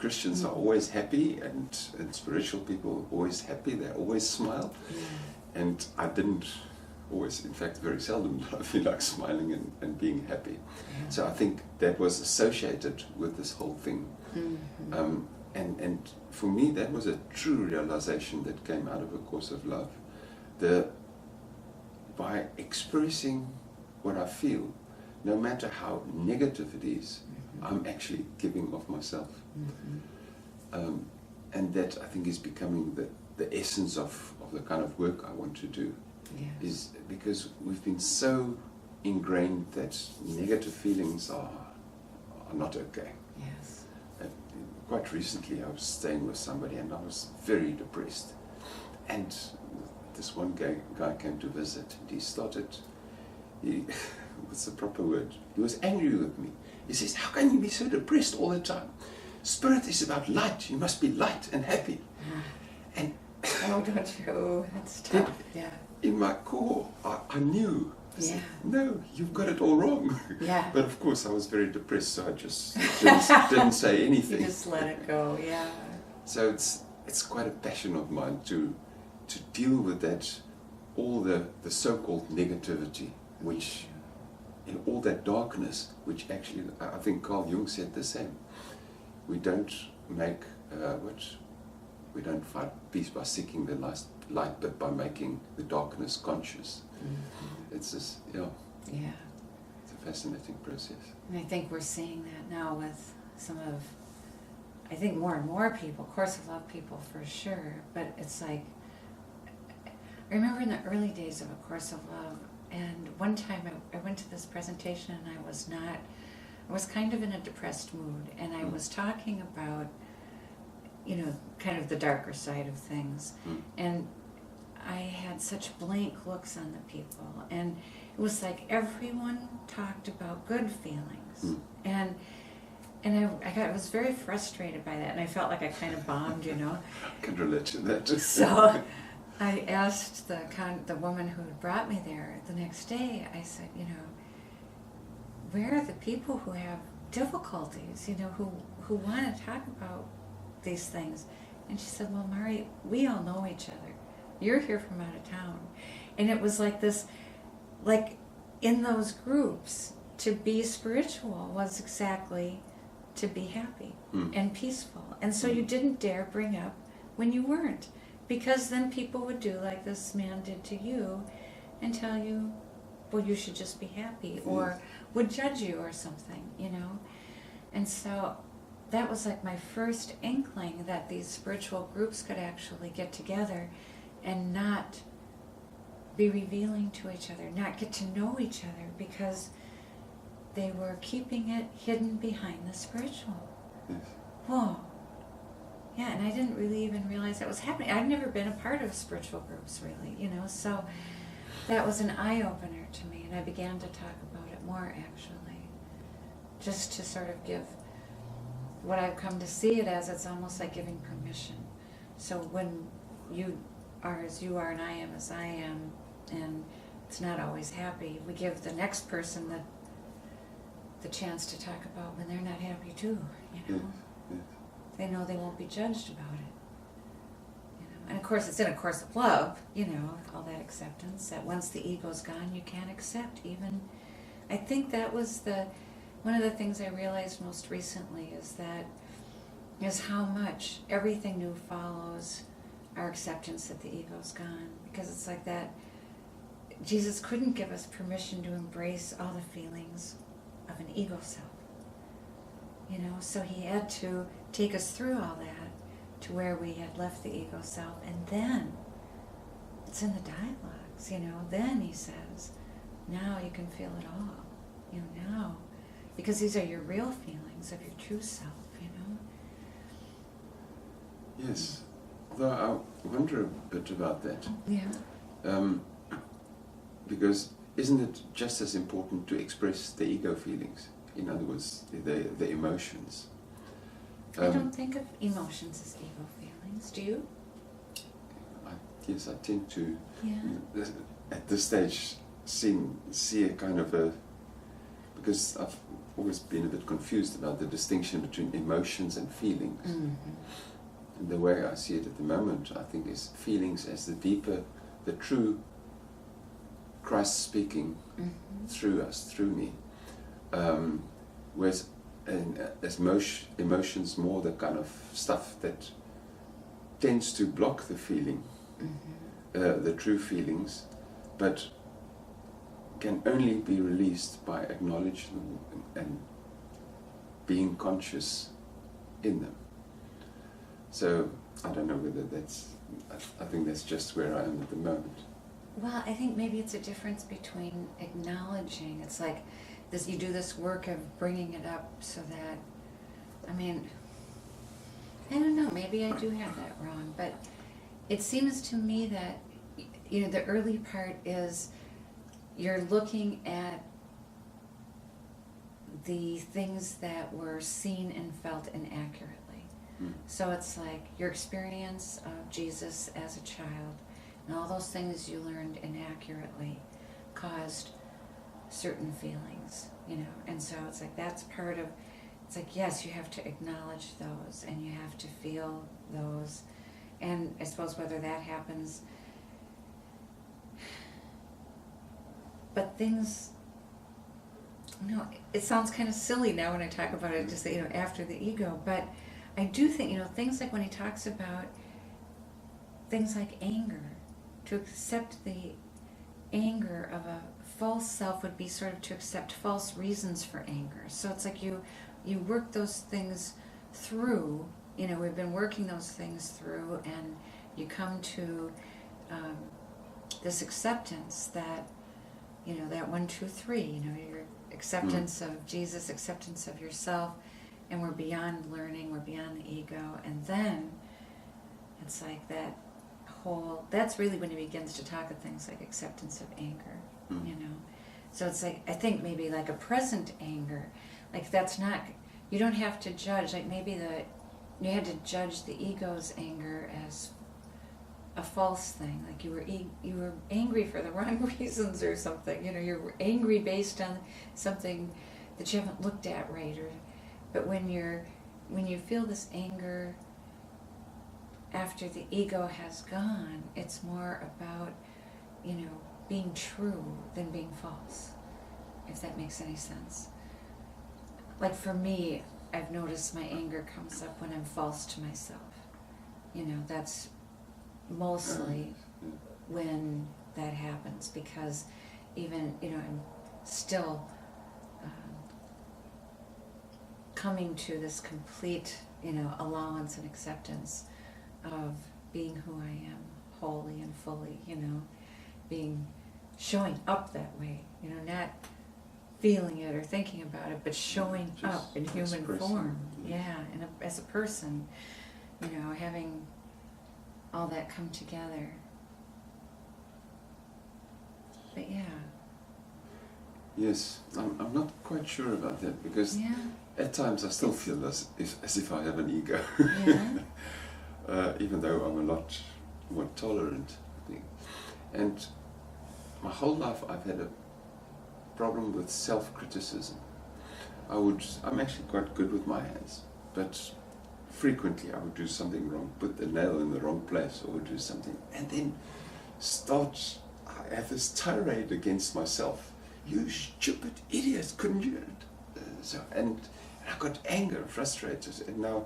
Christians are always happy, and spiritual people are always happy, they always smile. And I didn't always, in fact very seldom, did I feel like smiling and being happy. So I think that was associated with this whole thing. And for me that was a true realization that came out of A Course of Love. By expressing what I feel, no matter how negative it is, I'm actually giving of myself. And that I think is becoming the essence of the kind of work I want to do. Is because we've been so ingrained that negative feelings are not okay. Quite recently I was staying with somebody and I was very depressed. And this one guy came to visit and he started, what's the proper word? He was angry with me. He says, how can you be so depressed all the time? Spirit is about light. You must be light and happy. And oh, don't you? That's tough. In my core, I knew. I said, no, you've got it all wrong. But of course I was very depressed, so I just didn't say anything. You just let it go, So it's quite a passion of mine to deal with that, all the so-called negativity, which in all that darkness, which actually, I think Carl Jung said the same. We don't make, we don't find peace by seeking the light, but by making the darkness conscious. It's just, it's a fascinating process. And I think we're seeing that now with some of, I think more and more people, Course of Love people for sure, but it's like, I remember in the early days of A Course of Love, and one time I went to this presentation and I was kind of in a depressed mood, and I was talking about, kind of the darker side of things, and I had such blank looks on the people, and it was like everyone talked about good feelings, and I was very frustrated by that, and I felt like I kind of bombed, I can relate to that. So I asked the woman who had brought me there the next day, I said, where are the people who have difficulties, who want to talk about these things? And she said, well, Mari, we all know each other. You're here from out of town. And it was like this, like in those groups, to be spiritual was exactly to be happy and peaceful. And so you didn't dare bring up when you weren't, because then people would do like this man did to you and tell you, well, you should just be happy, or would judge you or something, And so that was like my first inkling that these spiritual groups could actually get together and not be revealing to each other, not get to know each other, because they were keeping it hidden behind the spiritual. Whoa. Yeah, and I didn't really even realize that was happening. I've never been a part of spiritual groups, really, so that was an eye-opener to me, and I began to talk about it more, actually, just to sort of give what I've come to see it as. It's almost like giving permission. So when you are as you are and I am as I am, and it's not always happy, we give the next person the chance to talk about when they're not happy too, They know they won't be judged about it. And of course it's in A Course of Love, all that acceptance, that once the ego's gone, you can't accept even. I think that was one of the things I realized most recently is how much everything new follows our acceptance that the ego's gone. Because it's like that, Jesus couldn't give us permission to embrace all the feelings of an ego self. So he had to take us through all that to where we had left the ego self, and then it's in the dialogues, then he says, now you can feel it all, now, because these are your real feelings of your true self, Yes, though I wonder a bit about that. Because isn't it just as important to express the ego feelings? In other words, the emotions. I don't think of emotions as ego feelings. Do you? Yes, I tend to, at this stage, see a kind of because always been a bit confused about the distinction between emotions and feelings. And the way I see it at the moment, I think, is feelings as the deeper, the true Christ speaking through us, through me. Whereas as emotions more the kind of stuff that tends to block the feeling, the true feelings, but can only be released by acknowledging and being conscious in them. So I don't know whether that's, I think that's just where I am at the moment. Well, I think maybe it's a difference between acknowledging, it's like this, you do this work of bringing it up so that, I mean, I don't know, maybe I do have that wrong, but it seems to me that, you know, the early part is you're looking at the things that were seen and felt inaccurately. So it's like your experience of Jesus as a child and all those things you learned inaccurately caused certain feelings, you know, and so it's like that's part of, it's like, yes, you have to acknowledge those and you have to feel those, and I suppose whether that happens, but things, you know, it sounds kind of silly now when I talk about it, just, you know, after the ego, but I do think, you know, things like when he talks about things like anger, to accept the anger of a false self would be sort of to accept false reasons for anger. So it's like you work those things through, you know, we've been working those things through, and you come to this acceptance that, you know, that 1, 2, 3, you know, your acceptance of Jesus, acceptance of yourself, and we're beyond learning, we're beyond the ego, and then it's like that whole, that's really when he begins to talk of things like acceptance of anger, you know. So it's like, I think maybe like a present anger, like that's not, you don't have to judge, like maybe you had to judge the ego's anger as a false thing, like you were angry for the wrong reasons or something, you know, you're angry based on something that you haven't looked at right, or, but when you feel this anger after the ego has gone, it's more about, you know, being true than being false, if that makes any sense. Like for me, I've noticed my anger comes up when I'm false to myself. You know, that's mostly when that happens, because even, you know, I'm still coming to this complete, you know, allowance and acceptance of being who I am, wholly and fully, you know, showing up that way, you know, not feeling it or thinking about it, but showing up in human form, and as a person, you know, having all that come together. But yeah. Yes, I'm not quite sure about that, because at times I still feel as if I have an ego. Even though I'm a lot more tolerant, I think. And my whole life I've had a problem with self-criticism. I'm actually quite good with my hands, but frequently I would do something wrong, put the nail in the wrong place, or do something, and then I have this tirade against myself. You stupid idiot, couldn't you? And I got anger, frustrated, and now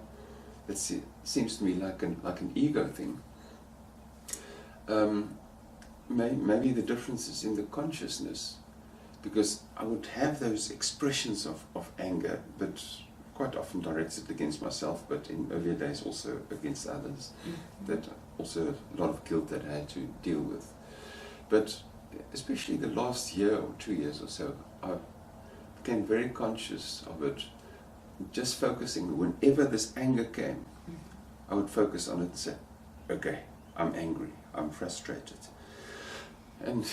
it seems to me like an ego thing. Maybe the difference is in the consciousness, because I would have those expressions of anger, but quite often directed against myself, but in earlier days also against others. That also a lot of guilt that I had to deal with. But especially the last year or 2 years or so, I became very conscious of it, just focusing, whenever this anger came, I would focus on it and say, okay, I'm angry, I'm frustrated. And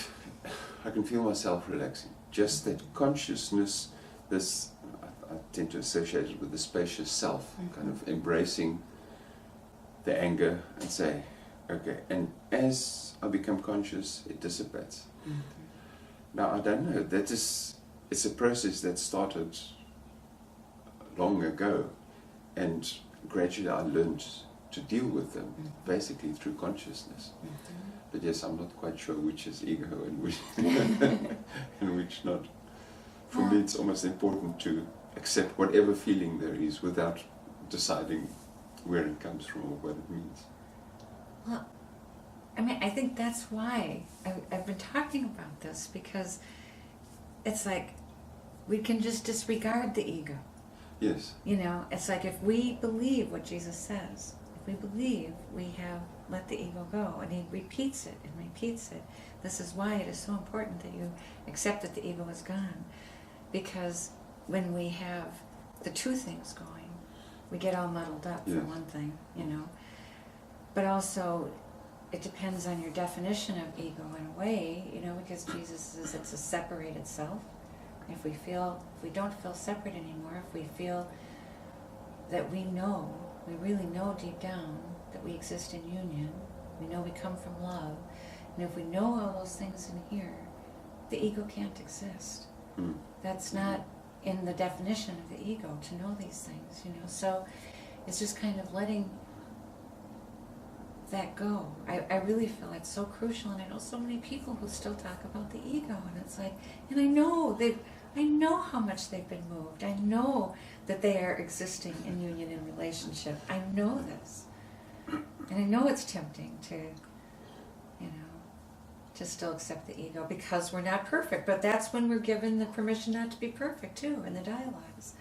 I can feel myself relaxing. Just that consciousness, this, I tend to associate it with the spacious self, kind of embracing the anger and say, okay, and as I become conscious, it dissipates. Now, I don't know, it's a process that started long ago, and gradually I learned to deal with them, basically through consciousness. But yes, I'm not quite sure which is ego and which and which not. For me, it's almost important to accept whatever feeling there is without deciding where it comes from or what it means. Well, I mean, I think that's why I've been talking about this, because it's like we can just disregard the ego. Yes. You know, it's like if we believe what Jesus says, if we believe, we have let the ego go, and he repeats it and repeats it. This is why it is so important that you accept that the ego is gone, because when we have the two things going, we get all muddled up, for one thing, you know. But also, it depends on your definition of ego in a way, you know, because Jesus says it's a separated self. If we don't feel separate anymore, if we feel that we really know deep down that we exist in union, we know we come from love, and if we know all those things in here, the ego can't exist. That's not in the definition of the ego, to know these things, you know. So it's just kind of letting that go. I really feel it's so crucial, and I know so many people who still talk about the ego, and it's like, and I know how much they've been moved. I know that they are existing in union and relationship. I know this. And I know it's tempting to, you know, to still accept the ego because we're not perfect. But that's when we're given the permission not to be perfect, too, in the dialogues.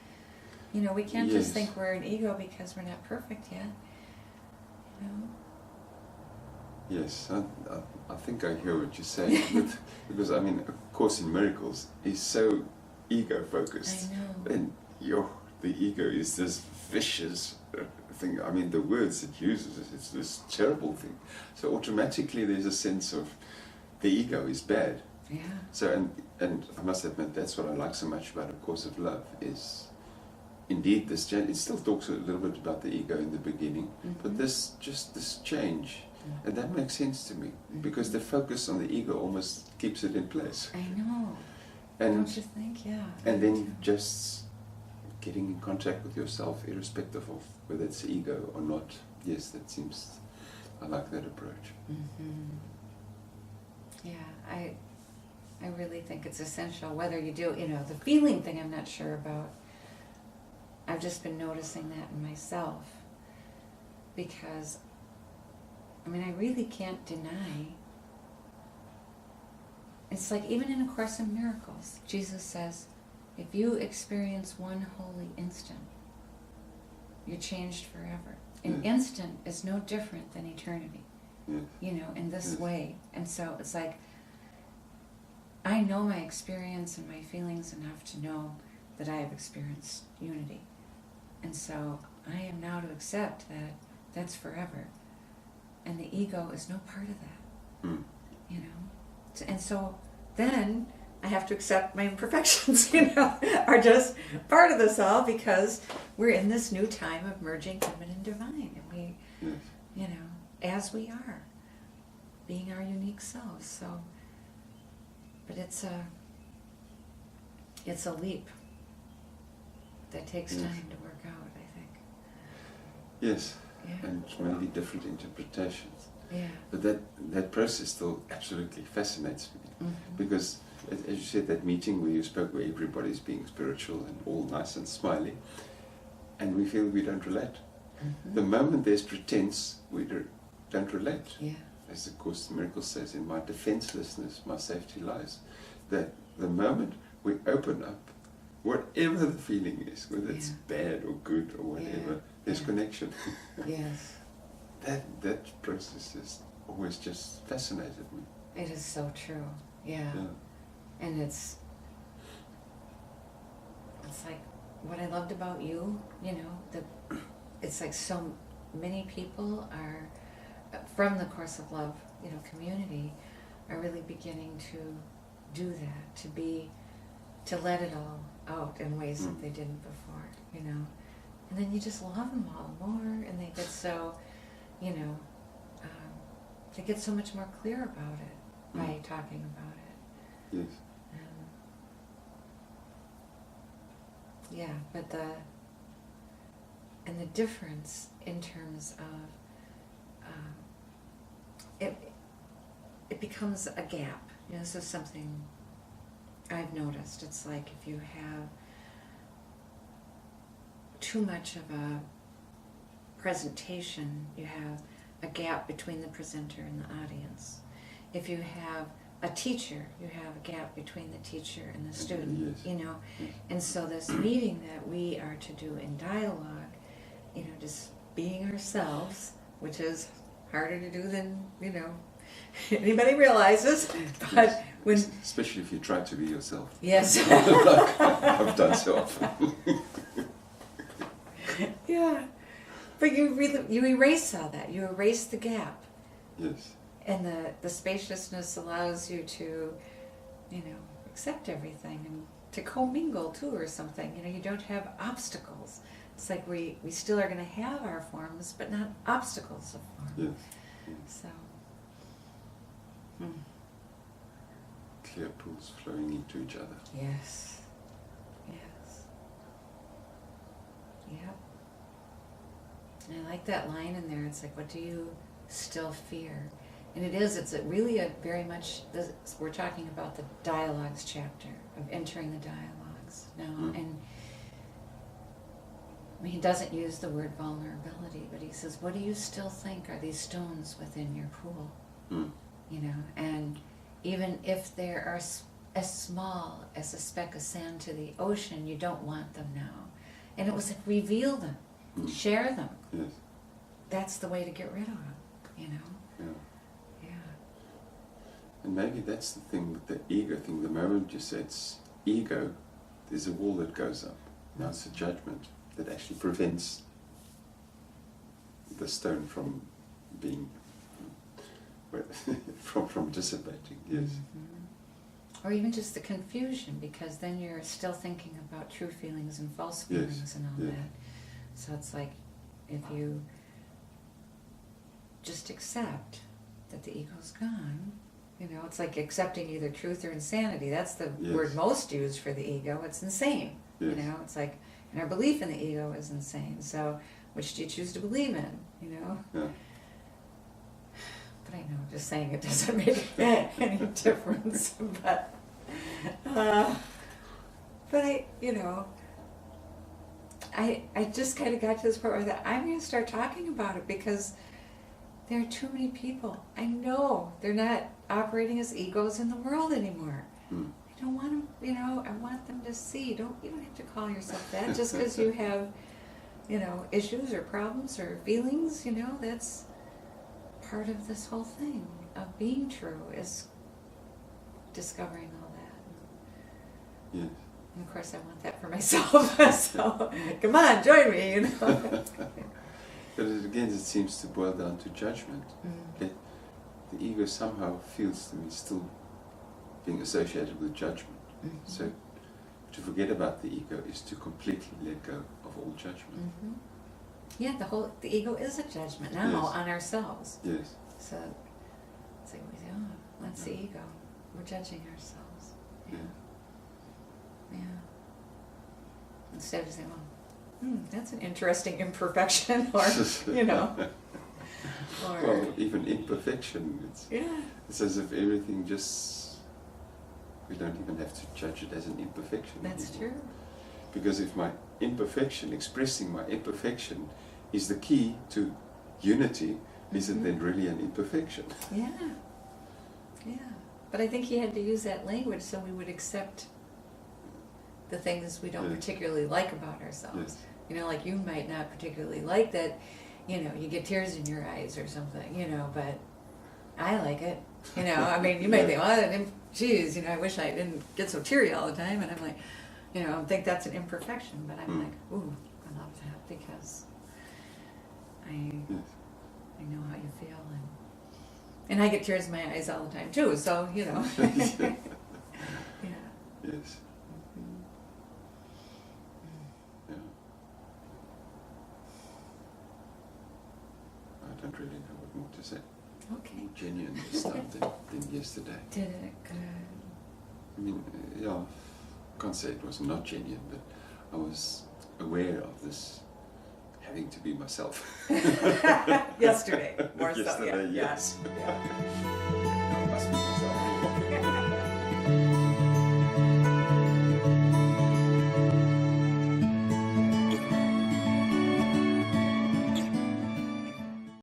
You know, we can't just think we're an ego because we're not perfect yet. You know? Yes, I think I hear what you're saying. Because, I mean, A Course in Miracles is so ego-focused. I know. And the ego is this vicious thing. I mean, the words it uses, it's this terrible thing. So automatically there's a sense of the ego is bad. Yeah. So, and I must admit, that's what I like so much about A Course of Love, is indeed this change. It still talks a little bit about the ego in the beginning, but this change. And that makes sense to me, because the focus on the ego almost keeps it in place. I know. And, don't you think? Yeah. And then just getting in contact with yourself, irrespective of whether it's ego or not. Yes, I like that approach. Yeah, I really think it's essential, whether you do, you know, the feeling thing I'm not sure about. I've just been noticing that in myself, because I mean, I really can't deny. It's like, even in A Course in Miracles, Jesus says, if you experience one holy instant, you're changed forever. An instant is no different than eternity, you know, in this way. And so it's like, I know my experience and my feelings enough to know that I have experienced unity. And so I am now to accept that that's forever. And the ego is no part of that, you know. And so then I have to accept my imperfections, you know, are just part of this all, because we're in this new time of merging human and divine. And we, you know, as we are, being our unique selves. So, but it's a leap that takes time to work out, I think. Yes. And maybe different interpretations. Yeah. But that process still absolutely fascinates me. Because, as you said, that meeting where you spoke, where everybody's being spiritual and all nice and smiley, and we feel we don't relate. The moment there's pretense, we don't relate. Yeah. As the Course in Miracles says, in my defenselessness, my safety lies. That the moment we open up, whatever the feeling is, whether it's bad or good or whatever, there's connection. Yes. That process has always just fascinated me. It is so true. Yeah. And it's like what I loved about you, you know, that it's like so many people are from the Course of Love, you know, community, are really beginning to do that, to let it all out in ways that they didn't before, you know. And then you just love them all more, and they get so, you know, they get so much more clear about it by talking about it. Yes. Yeah, but the difference in terms of it becomes a gap. You know, this is something I've noticed. It's like if you have too much of a presentation, you have a gap between the presenter and the audience. If you have a teacher, you have a gap between the teacher and the student, yes. you know. And so this meeting that we are to do in dialogue, you know, just being ourselves, which is harder to do than, you know, anybody realizes, but yes. when... Especially if you try to be yourself. Yes. Like I've done so often. Yeah. But you erase all that. You erase the gap. Yes. And the spaciousness allows you to, you know, accept everything and to commingle too or something. You know, you don't have obstacles. It's like we still are going to have our forms, but not obstacles of form. Yes. So. Clear pools flowing into each other. Yes. Yes. Yep. And I like that line in there. It's like, what do you still fear? And it's really a very much, we're talking about the dialogues chapter, of entering the dialogues now. And I mean, he doesn't use the word vulnerability, but he says, what do you still think are these stones within your pool? You know, and even if they are as small as a speck of sand to the ocean, you don't want them now. And it was like, reveal them, share them. Yes. That's the way to get rid of them, you know? Yeah. Yeah. And maybe that's the thing with the ego thing. The moment you say it's ego, there's a wall that goes up. Now it's a judgment that actually prevents the stone from being, from dissipating, yes. Or even just the confusion, because then you're still thinking about true feelings and false feelings and all that. So it's like, if you just accept that the ego's gone, you know, it's like accepting either truth or insanity. That's the word most used for the ego. It's insane. You know, it's like, and our belief in the ego is insane. So, which do you choose to believe in, you know? Yeah. But I know, just saying it doesn't make any difference. But I, you know, I just kind of got to this point where I'm going to start talking about it, because there are too many people. I know they're not operating as egos in the world anymore. I don't want them, you know, I want them to see. You don't have to call yourself that just because you have, you know, issues or problems or feelings, you know. That's part of this whole thing of being true, is discovering all that. Yes. And of course I want that for myself, so come on, join me, you know. But again, it seems to boil down to judgment. The ego somehow feels to me still being associated with judgment. So to forget about the ego is to completely let go of all judgment. Yeah, the ego is a judgment now on ourselves. Yes. So it's like, that's the ego. We're judging ourselves. Yeah. Instead of saying, well, that's an interesting imperfection, or, you know. Or, well, even imperfection, it's as if everything just, we don't even have to judge it as an imperfection. That's anymore. true. Because if my imperfection, expressing my imperfection, is the key to unity, is it then really an imperfection? Yeah. But I think he had to use that language so we would accept the things we don't particularly like about ourselves. You know, like you might not particularly like that, you know, you get tears in your eyes or something, you know, but I like it. You know, I mean, you might think, well, geez, you know, I wish I didn't get so teary all the time. And I'm like, you know, I think that's an imperfection, but I'm like, ooh, I love that, because I know how you feel, and I get tears in my eyes all the time too. So, you know, Yes. Yeah. I don't really know what more to say. Okay. More genuine this time than yesterday. Did it good. I mean, I can't say it was not genuine, but I was aware of this having to be myself. Yesterday, more so. Yesterday, Yeah. yes. Yeah. I must be myself.